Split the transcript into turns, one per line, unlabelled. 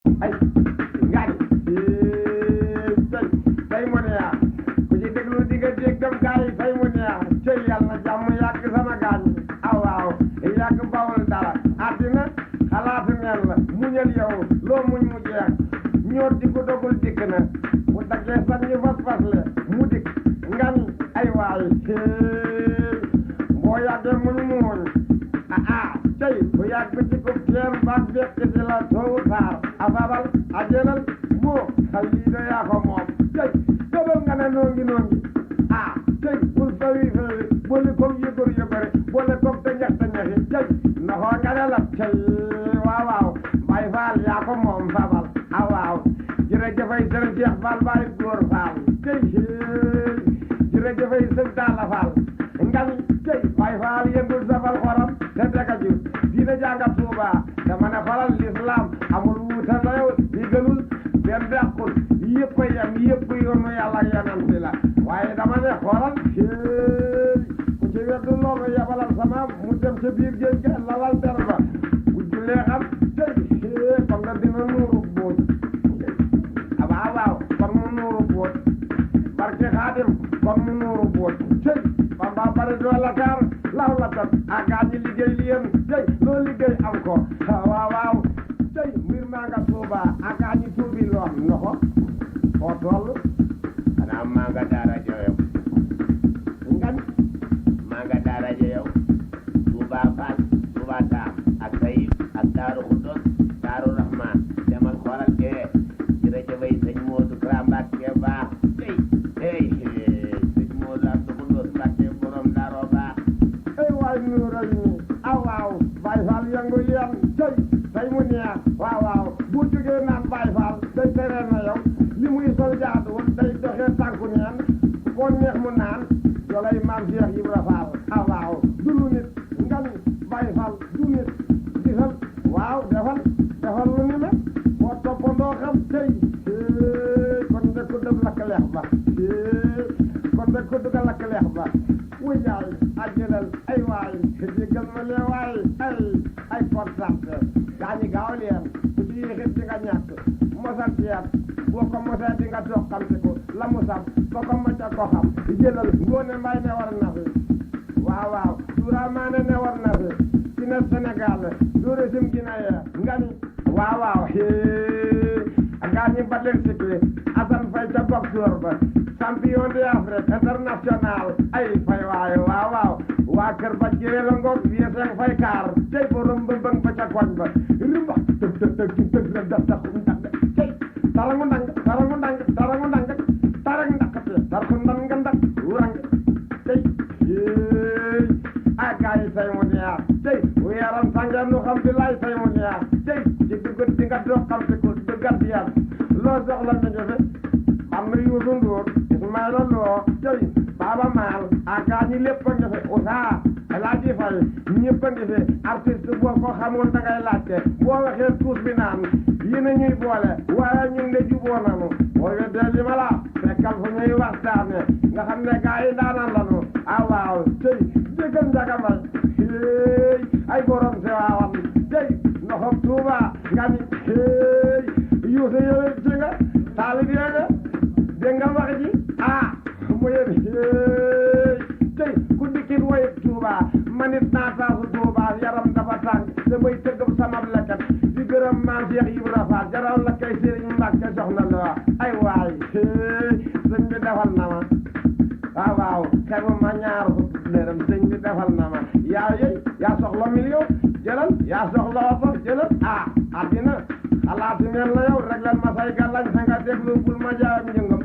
ay ngañ tey mu neex ku ci déglu di nga dégg dem gaay yi tey mu neex tey yàlla na jàmm yàgg sama gaañ aw waaw yàgg bawul dara àddina xalaatu neen la muñal yow loo muñ mu jeex ñoor di ko dogul dikk na bu daggee sax ñu fas le mu dikk ngañ ay waay boo yàggee muñ muuñ tey bu yàgg ci ko teen baag fekk ci la toowu taar afabal ajenal moo xal lii da yaa ko moom tey tëbal nga ne noongi tey bul fawi boole koog yëgër boole koog te ñaxi tey naxoo nga ne la tey waaw Baay Faal yaa ko moom fabal waaw jërëjëfay sëriñ Cheikh Fall Baay Góor Faal tey jërëjëfay sëriñ Talla Fall ngan tey Baay Faal yëngul safal xoram te daka jur diina jànga Tuuba dama ne faral l'islam amul wuute la yow li gënul benn dàqul yëpp a yem yëpp yoonu yàlla ak yonent bi la waaye dama ne xoolal ku ci weddu loolu yabalal sama mu dem ca biir géej ga lalal der ba bu jullee xam tey kon nga dina nuuru booj waaw kon mu nuuru booj barke Xaadim kon mu nuuru booj tey Bamba bari doo la kaar law la tat a gaa ñi liggéey li yéen tey loo liggéey am ko waaw tey mbir maa nga Tuuba a gaa ñi tuubi loon noxo foo toll
xanaa maa nga daara jo yow
ngañ
maa nga daara jo yow Tuuba Faal Tuuba Taam ak Sayib ak Daaru Xuddos Daaru Rahman demal xoolal kee jërëjëfay sëñ Moodu Kara Mbàkke baax tey sëñ Moodu Abdu Xuddos Mbàkke borom daaroo baax
ay waay nuural ni waaw Baay Faal yëngu leen tey mu neex waaw bu jógee naan Baay Faal day tere na yow li muy sol jaaduwul day doxee tànku neen koo neex mu naan yolay maam Cheikh Ibra Faal waaw du lu nit ngan Baay Faal du nit gisal waaw defal lu ni me boo toppandoo xam tey kon de ko dëb lakk leex ba kon de ko dëgg lakk leex ba wu yaay ajjalal ay waay jéggal ma lee waay ay kontante gaa ñi gaaw leen ku ci yéexit di nga ñàkk mosal ceeb boo ko mosee di nga doxamte ko la mu saf boo ko mocca ko xam jëlal Ngoone Mbay ne war na fi waaw Doura Maane ne war na fi ci ne Sénégal du régime guinéen nga ni waaw gaa ñi ba leen sikli Assane Faye ca boxeur ba champion d'Afrique international ay fay waaye waaw waa kër ba jéela ngoog wieseng fay kaar tey borom bëmbëng ba ca koñ ba rimba tëg la daf taxum ndag tey tarangu ndang tarang ndakate tarku ndang ndak wurang tey ay gaay say mu neex tey weeram sangam nu xam bi lay say mu neex tey ci duggat di nga dox xam te ko duggat yar loo soxla na jafe am na Youssou Ndour Ismaïla Lo tey Baaba Maal ak gaa ñi lépp a ngi fi Ousa Alaaji Fay ñëpp a ngi fi artiste boo ko xamul da ngay laajte boo waxee tuus bi naan yéen a ñuy boole waaye ñun de juboo nanu boo weddee li ma la fekkal fu ñuy waxtaane nga xam ne gaa yi daanaan lanu waaw tey déggal Njaga Mbay ay borom si waawan tey noxom Tuuba nga ni Youssou yow ci nga taalib yéega dégg nga wax ji mu yéen tey ku dikkit woy Tuuba manit naa taasu Tuuba yaram dafa tàng te may tëggam sama lekkat di gërëm maam Cheikh Ibra Fall jaraw la kay Sëriñ Mbàkke soxna la ay waay sëñ bi defal na ma waaw xebu ma ñaar dërëm sëñ bi defal na ma yaa soxla million jëlal yaa soxla oto jëlal addina xalaati mel na yow rek leen ma say gàllañ sa nga déglu bul ma jaay njëngam